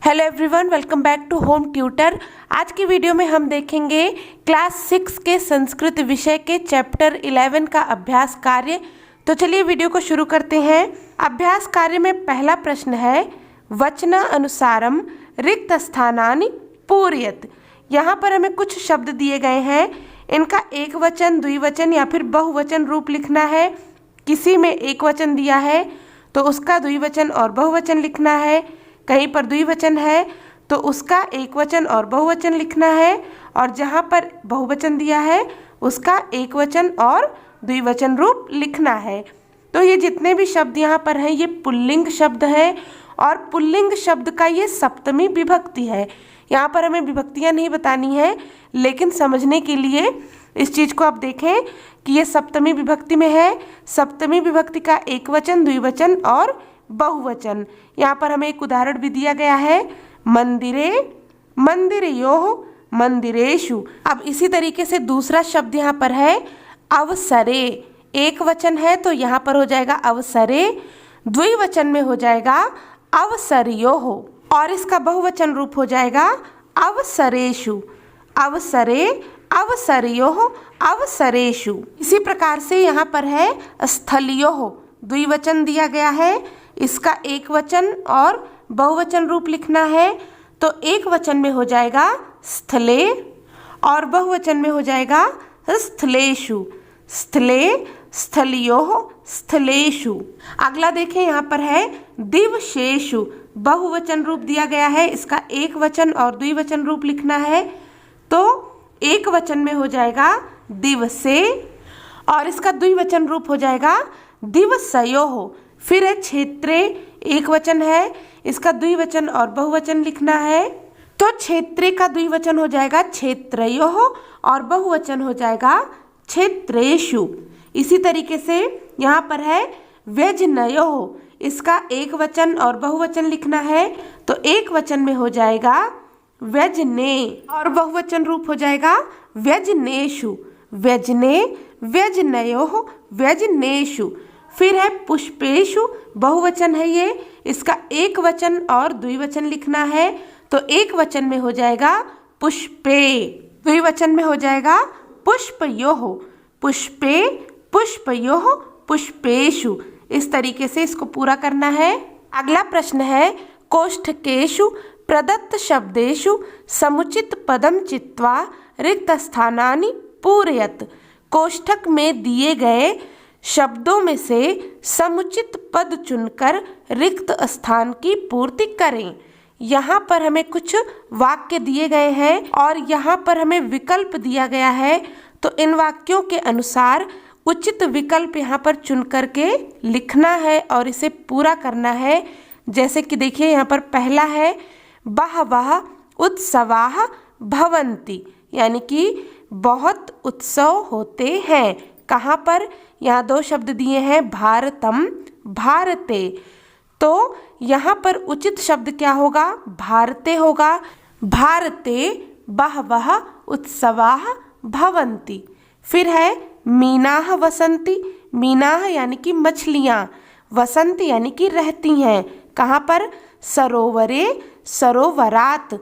Hello everyone, welcome back to home tutor. आज की video में हम देखेंगे क्लास 6 के संस्कृत विषय के चैप्टर 11 का अभ्यास कार्य। तो चलिए वीडियो को शुरू करते हैं। अभ्यास कार्य में पहला प्रश्न है, वचना अनुसारम रिक्त स्थानानि पूरयत। यहाँ पर हमें कुछ शब्द दिए गए हैं, इनका एक वचन, द्विवचन या फिर बहुवचन रूप लिखना है। किसी में एक वचन दिया है तो उसका द्विवचन और बहुवचन लिखना है, कहीं पर द्विवचन है तो उसका एक वचन और बहुवचन लिखना है, और जहाँ पर बहुवचन दिया है उसका एक वचन और द्विवचन रूप लिखना है। तो ये जितने भी शब्द यहाँ पर हैं ये पुल्लिंग शब्द है, और पुल्लिंग शब्द का ये सप्तमी विभक्ति है। यहाँ पर हमें विभक्तियाँ नहीं बतानी है, लेकिन समझने के लिए इस चीज़ को आप देखें कि ये सप्तमी विभक्ति में है। सप्तमी विभक्ति का एक वचन, द्विवचन और बहुवचन। यहाँ पर हमें एक उदाहरण भी दिया गया है, मंदिरे, मंदिरयोः, मंदिरेषु। अब इसी तरीके से दूसरा शब्द यहाँ पर है अवसरे। एक वचन है तो यहाँ पर हो जाएगा अवसरे, द्विवचन में हो जाएगा अवसरयोः, और इसका बहुवचन रूप हो जाएगा अवसरेषु। अवसरे, अवसरयोः, अवसरेषु। इसी प्रकार से यहाँ पर है स्थलयोः, द्विवचन दिया गया है, इसका एक वचन और बहुवचन रूप लिखना है। तो एक वचन में हो जाएगा स्थले और बहुवचन में हो जाएगा स्थलेषु। स्थले, स्थलयोः, स्थलेषु। अगला देखें, यहाँ पर है दिवसेषु। बहुवचन रूप दिया गया है, इसका एक वचन और द्विवचन रूप लिखना है। तो एक वचन में हो जाएगा दिवसे और इसका द्विवचन रूप हो जाएगा दिवसयोः। फिर है क्षेत्रे, एक वचन है, इसका द्विवचन और बहुवचन लिखना है। तो क्षेत्रे का द्विवचन हो जाएगा क्षेत्रयोः और बहुवचन हो जाएगा क्षेत्रेषु। इसी तरीके से यहाँ पर है व्यजनयोः, इसका एक वचन और बहुवचन लिखना है। तो एक वचन में हो जाएगा व्यजने और बहुवचन रूप हो जाएगा व्यजनेषु। व्यजने, व्यजनयोः, व्यजनेषु। फिर है पुष्पेषु, बहुवचन है ये, इसका एक वचन और द्विवचन लिखना है। तो एक वचन में हो जाएगा पुष्पे, द्विवचन में हो जाएगा पुष्पयोः। पुष्पे, पुष्पयोः, पुष्पेषु। इस तरीके से इसको पूरा करना है। अगला प्रश्न है, कोष्ठकेषु प्रदत्त शब्देषु समुचित पदम चित्वा रिक्त स्थानानि पूरयत। कोष्ठक में दिए गए शब्दों में से समुचित पद चुनकर रिक्त स्थान की पूर्ति करें। यहाँ पर हमें कुछ वाक्य दिए गए हैं और यहाँ पर हमें विकल्प दिया गया है। तो इन वाक्यों के अनुसार उचित विकल्प यहाँ पर चुन करके लिखना है और इसे पूरा करना है। जैसे कि देखिए, यहाँ पर पहला है बहवः उत्सवाः भवन्ति, यानी कि बहुत उत्सव होते हैं। कहाँ पर? यहाँ दो शब्द दिए हैं, भारतम, भारते। तो यहाँ पर उचित शब्द क्या होगा? भारते होगा। भारते बहवः उत्सवाः भवन्ति। फिर है मीनाः वसन्ति। मीनाः यानी कि मछलियाँ, वसन्ति यानी कि रहती हैं। कहाँ पर? सरोवरे, सरोवरात।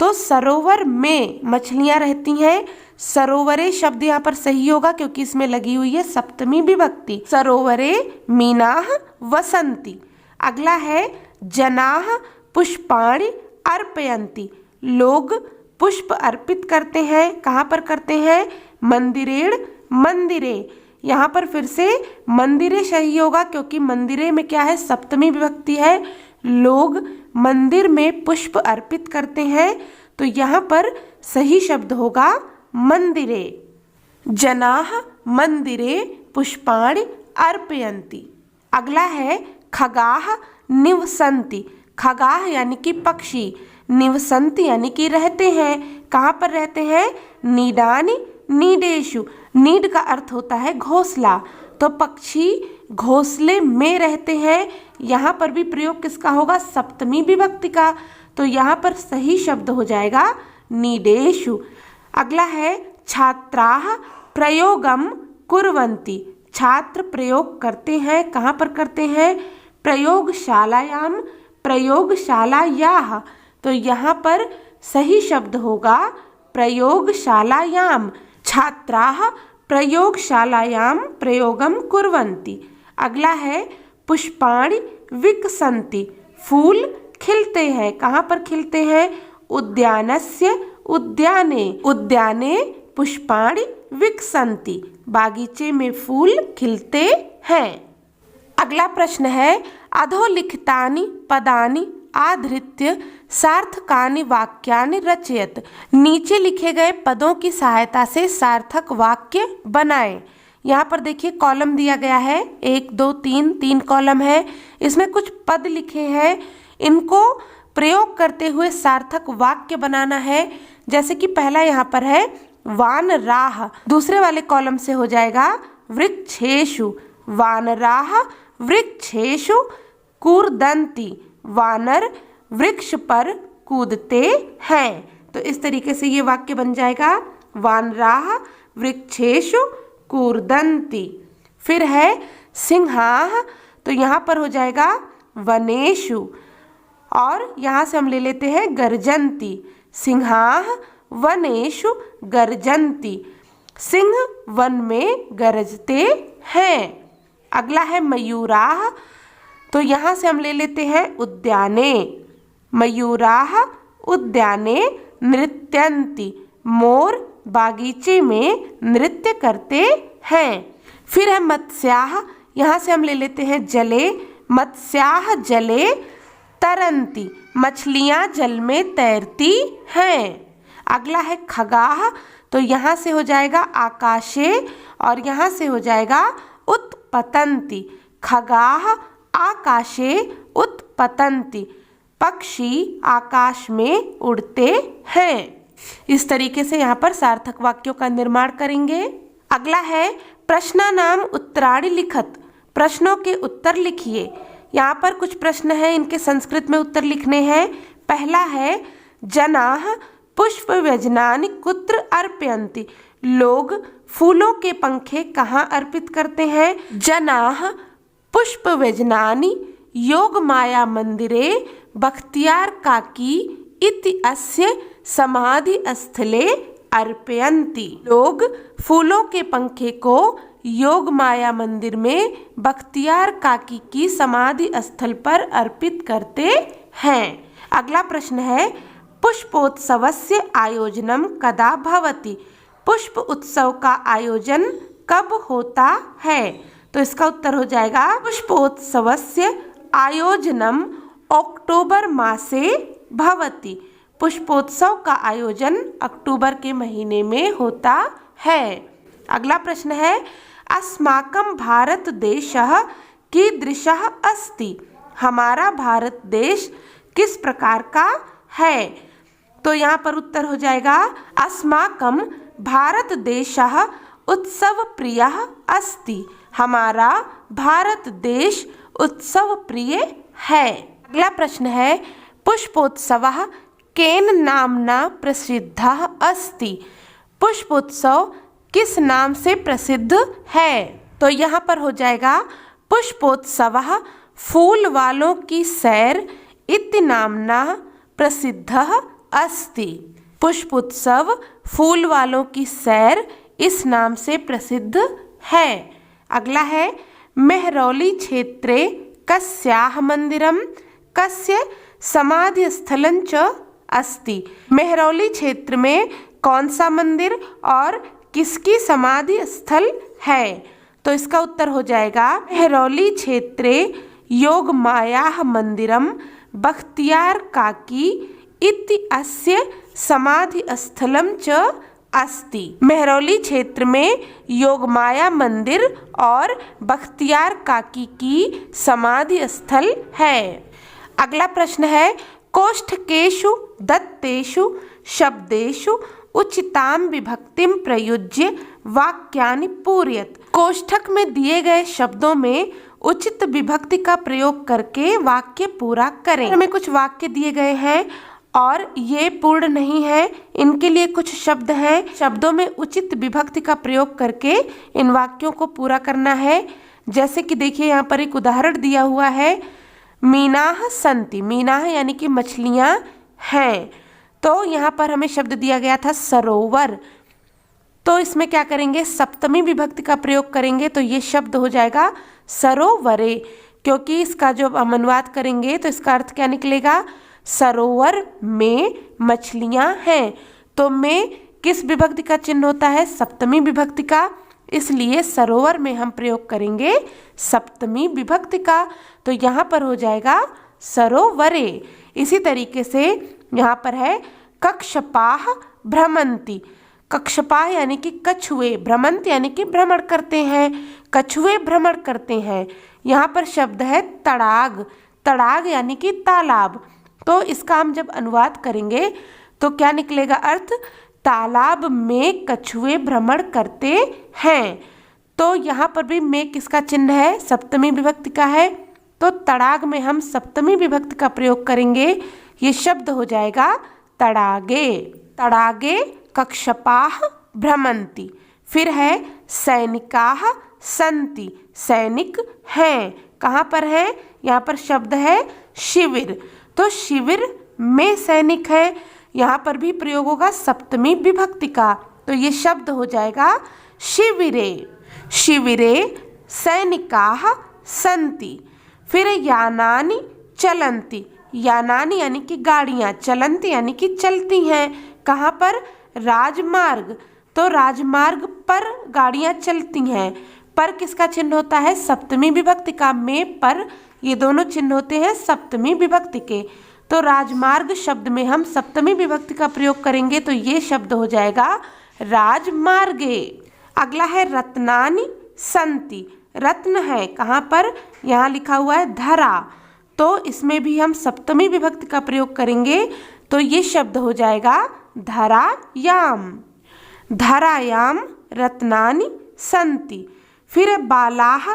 तो सरोवर में मछलियाँ रहती हैं। सरोवरे शब्द यहाँ पर सही होगा क्योंकि इसमें लगी हुई है सप्तमी विभक्ति। सरोवरे मीनाः वसन्ति। अगला है जनाः पुष्पाणि अर्पयन्ति। लोग पुष्प अर्पित करते हैं। कहाँ पर करते हैं? मंदिरेण, मंदिरे। यहाँ पर फिर से मंदिरे सही होगा क्योंकि मंदिरे में क्या है? सप्तमी विभक्ति है। लोग मंदिर में पुष्प अर्पित करते हैं। तो यहाँ पर सही शब्द होगा मंदिरे। जनाः मंदिरे पुष्पाणि अर्पयन्ति। अगला है खगाः निवसन्ति। खगाः यानी कि पक्षी, निवसन्ति यानी कि रहते हैं। कहाँ पर रहते हैं? नीडानि नीडेषु। नीड का अर्थ होता है घोंसला। तो पक्षी घोंसले में रहते हैं। यहाँ पर भी प्रयोग किसका होगा? सप्तमी विभक्ति का। तो यहाँ पर सही शब्द हो जाएगा नीडेषु। अगला है छात्राः प्रयोगम कुर्वन्ति। छात्र प्रयोग करते हैं। कहाँ पर करते हैं? प्रयोगशालायाम, प्रयोगशालायाः। तो यहाँ पर सही शब्द होगा प्रयोगशालायाम। छात्राः प्रयोगशालायां प्रयोगं कुर्वन्ति। अगला है पुष्पाणि विकसन्ति। फूल खिलते हैं। कहाँ पर खिलते हैं? उद्यानस्य उद्याने। उद्याने पुष्पाणि विकसन्ति। बागीचे में फूल खिलते हैं। अगला प्रश्न है अधोलिखितानि पदानि आधृत्य सार्थकानि वाक्यानि रचयत। नीचे लिखे गए पदों की सहायता से सार्थक वाक्य बनाएं। यहाँ पर देखिए कॉलम दिया गया है, 1 2 3 3 कॉलम है। इसमें कुछ पद लिखे हैं, इनको प्रयोग करते हुए सार्थक वाक्य बनाना है। जैसे कि पहला यहाँ पर है वानराः, दूसरे वाले कॉलम से हो जाएगा वृक्षेषु। वानराः वृक्षेषु कूर्दन्ति। वानर वृक्ष पर कूदते हैं। तो इस तरीके से ये वाक्य बन जाएगा वानराः वृक्षेषु कूर्दन्ति। फिर है सिंहाः, तो यहाँ पर हो जाएगा वनेषु, और यहाँ से हम ले लेते हैं गर्जन्ति। सिंहाः वनेषु गर्जन्ति। सिंह वन में गरजते हैं। अगला है मयूराः, तो यहाँ से हम ले लेते हैं उद्याने। मयूराः उद्याने नृत्यन्ति। मोर बागीचे में नृत्य करते हैं। फिर है मत्स्याः, यहाँ से हम ले लेते हैं जले। मत्स्याः जले तरन्ति। मछलियाँ जल में तैरती हैं। अगला है खगाः, तो यहाँ से हो जाएगा आकाशे, और यहाँ से हो जाएगा उत्पतन्ति। खगाः आकाशे उत्पतन्ति। पक्षी आकाश में उड़ते हैं। इस तरीके से यहाँ पर सार्थक वाक्यों का निर्माण करेंगे। अगला है प्रश्नानाम उत्तराणि लिखत। प्रश्नों के उत्तर लिखिए। यहाँ पर कुछ प्रश्न हैं, इनके संस्कृत में उत्तर लिखने हैं। पहला है जनाः पुष्पव्यजनानि कुत्र अर्पयन्ति। लोग फूलों के पंखे कहाँ अर्पित करते हैं? जनाः पुष्पव्यजनानि योगमाया मंदिरे बख्तियार काकी इति अस्य समाधि स्थले अर्पयन्ति। लोग फूलों के पंखे को योगमाया मंदिर में बख्तियार काकी की समाधि स्थल पर अर्पित करते हैं। अगला प्रश्न है पुष्पोत्सवस्य आयोजनम कदा भवति। पुष्प उत्सव का आयोजन कब होता है? तो इसका उत्तर हो जाएगा पुष्पोत्सवस्य आयोजनम अक्टूबर मासे भवति। पुष्पोत्सव का आयोजन अक्टूबर के महीने में होता है। अगला प्रश्न है अस्माकं भारत देशः कीदृशः अस्ति। हमारा भारत देश किस प्रकार का है? तो यहाँ पर उत्तर हो जाएगा अस्माकं भारत देशः उत्सव प्रियः अस्ति। हमारा भारत देश उत्सव प्रिय है। अगला प्रश्न है पुष्पोत्सवः केन नाम्ना प्रसिद्धः अस्ति। पुष्पोत्सव किस नाम से प्रसिद्ध है? तो यहाँ पर हो जाएगा पुष्पोत्सवः फूल वालों की सैर इति नाम्ना प्रसिद्धः अस्ति। पुष्पोत्सव फूल वालों की सैर इस नाम से प्रसिद्ध है। अगला है मेहरौली क्षेत्रे कस्याः मंदिरम कस्य समाधि स्थलं च अस्ति। मेहरौली क्षेत्र में कौन सा मंदिर और किसकी समाधि स्थल है? तो इसका उत्तर हो जाएगा मेहरौली क्षेत्रे योगमायाः मंदिरम बख्तियार काकी इति अस्य समाधि स्थलं च अस्ति। मेहरौली क्षेत्र में योगमाया मंदिर और बख्तियार काकी की समाधि स्थल है। अगला प्रश्न है कोष्ठकेषु दत्तेषु शब्देषु उचितां विभक्तिं प्रयुज्य वाक्यानि पूरयत। कोष्ठक में दिए गए शब्दों में उचित विभक्ति का प्रयोग करके वाक्य पूरा करें। हमें कुछ वाक्य दिए गए हैं और ये पूर्ण नहीं है, इनके लिए कुछ शब्द हैं। शब्दों में उचित विभक्ति का प्रयोग करके इन वाक्यों को पूरा करना है। जैसे कि देखिए यहाँ पर एक उदाहरण दिया हुआ है मीनाः सन्ति। मीनाः यानी कि मछलियाँ हैं। तो यहाँ पर हमें शब्द दिया गया था सरोवर, तो इसमें क्या करेंगे, सप्तमी विभक्ति का प्रयोग करेंगे, तो ये शब्द हो जाएगा सरोवरे। क्योंकि इसका जो हम अनुवाद करेंगे तो इसका अर्थ क्या निकलेगा, सरोवर में मछलियां हैं। तो में किस विभक्ति का चिन्ह होता है, सप्तमी विभक्ति का, इसलिए सरोवर में हम प्रयोग करेंगे सप्तमी विभक्ति का। तो यहाँ पर हो जाएगा सरोवरे। इसी तरीके से यहाँ पर है कक्षपाः भ्रमन्ति। कक्षपाः यानी कि कछुए, भ्रमंत यानी कि भ्रमण करते हैं, कछुए भ्रमण करते हैं। यहाँ पर शब्द है तड़ाग, तड़ाग यानी कि तालाब। तो इसका हम जब अनुवाद करेंगे तो क्या निकलेगा अर्थ, तालाब में कछुए भ्रमण करते हैं। तो यहाँ पर भी में किसका चिन्ह है, सप्तमी विभक्ति का है, तो तड़ाग में हम सप्तमी विभक्ति का प्रयोग करेंगे, ये शब्द हो जाएगा तड़ागे। तड़ागे कक्षपाः भ्रमन्ति। फिर है सैनिकाः सन्ति, सैनिक हैं, कहाँ पर है, यहाँ पर शब्द है शिविर, तो शिविर में सैनिक है, यहाँ पर भी प्रयोग होगा सप्तमी विभक्ति का, तो ये शब्द हो जाएगा शिविरे। शिविरे सैनिकाः सन्ति। फिर यानानि चलन्ति, यानानि यानी कि गाड़ियाँ, चलन्ति यानी कि चलती हैं, कहाँ पर, राजमार्ग, तो राजमार्ग पर गाड़ियाँ चलती हैं। पर किसका चिन्ह होता है, सप्तमी विभक्ति का, में पर, ये दोनों चिन्ह होते हैं सप्तमी विभक्ति के। तो राजमार्ग शब्द में हम सप्तमी विभक्ति का प्रयोग करेंगे, तो ये शब्द हो जाएगा राजमार्गे। अगला है रत्नानि सन्ति। रत्न है कहाँ पर, यहाँ लिखा हुआ है धरा, तो इसमें भी हम सप्तमी विभक्ति का प्रयोग करेंगे, तो ये शब्द हो जाएगा धरायाम। धरायाम रत्नानि सन्ति। फिर बालाः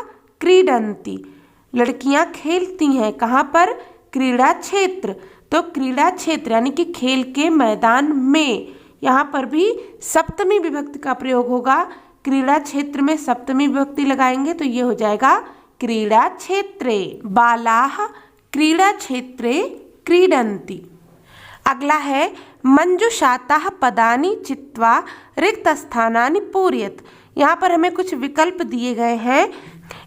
क्रीडन्ति, लड़कियां खेलती हैं, कहाँ पर, क्रीड़ा क्षेत्र, तो क्रीड़ा क्षेत्र यानी कि खेल के मैदान में, यहाँ पर भी सप्तमी विभक्ति का प्रयोग होगा, क्रीड़ा क्षेत्र में सप्तमी विभक्ति लगाएंगे तो ये हो जाएगा क्रीड़ा क्षेत्रे। बालाः क्रीड़ा क्षेत्रे क्रीडन्ति। अगला है मंजुषाताः पदानि चित्वा रिक्त स्थानानि पूरयेत्। यहाँ पर हमें कुछ विकल्प दिए गए हैं,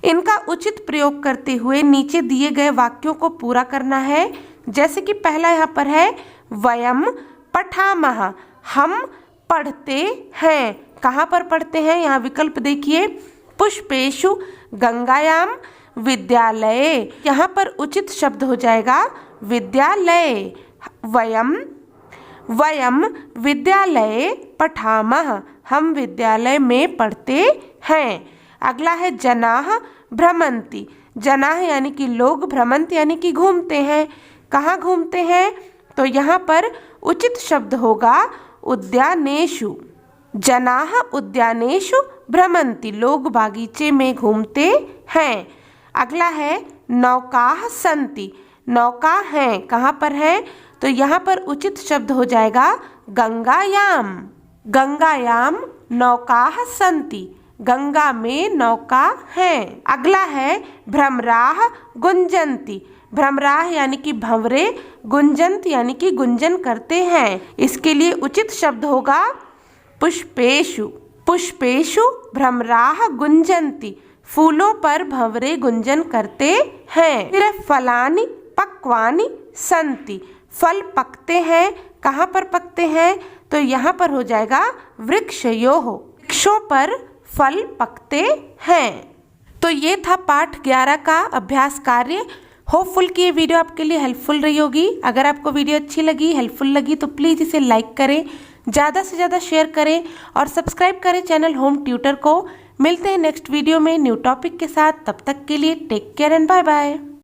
इनका उचित प्रयोग करते हुए नीचे दिए गए वाक्यों को पूरा करना है। जैसे कि पहला यहाँ पर है वयम पठामः, हम पढ़ते हैं, कहाँ पर पढ़ते हैं, यहाँ विकल्प देखिए, पुष्पेषु गंगायाम विद्यालये, यहाँ पर उचित शब्द हो जाएगा विद्यालय। वयम विद्यालये पठामः, हम विद्यालय में पढ़ते हैं। अगला है जनाः भ्रमन्ति। जनाः यानी कि लोग, भ्रमन्ति यानी कि घूमते हैं, कहाँ घूमते हैं, तो यहाँ पर उचित शब्द होगा उद्यानेषु। जनाः उद्यानेषु भ्रमन्ति, लोग बागीचे में घूमते हैं। अगला है नौकाः सन्ति। नौका हैं, कहाँ पर है, तो यहाँ पर उचित शब्द हो जाएगा गंगायाम। गंगायाम नौकाः सन्ति, गंगा में नौका है। अगला है भ्रमराः गुंजन्ति। भ्रमराः यानी कि भंवरे, गुंजंत यानी कि गुंजन करते हैं, इसके लिए उचित शब्द होगा पुष्पेषु। पुष्पेषु भ्रमराः गुंजन्ति, फूलों पर भंवरे गुंजन करते हैं। फिर फलानि पक्वानि सन्ति, फल पकते हैं, कहाँ पर पकते हैं, तो यहाँ पर हो जाएगा वृक्षयोः, वृक्षों पर फल पकते हैं। तो ये था पाठ 11 का अभ्यास कार्य। होपफुल कि ये वीडियो आपके लिए हेल्पफुल रही होगी। अगर आपको वीडियो अच्छी लगी, हेल्पफुल लगी, तो प्लीज़ इसे लाइक करें, ज़्यादा से ज़्यादा शेयर करें और सब्सक्राइब करें चैनल होम ट्यूटर को। मिलते हैं नेक्स्ट वीडियो में न्यू टॉपिक के साथ, तब तक के लिए take care and bye bye.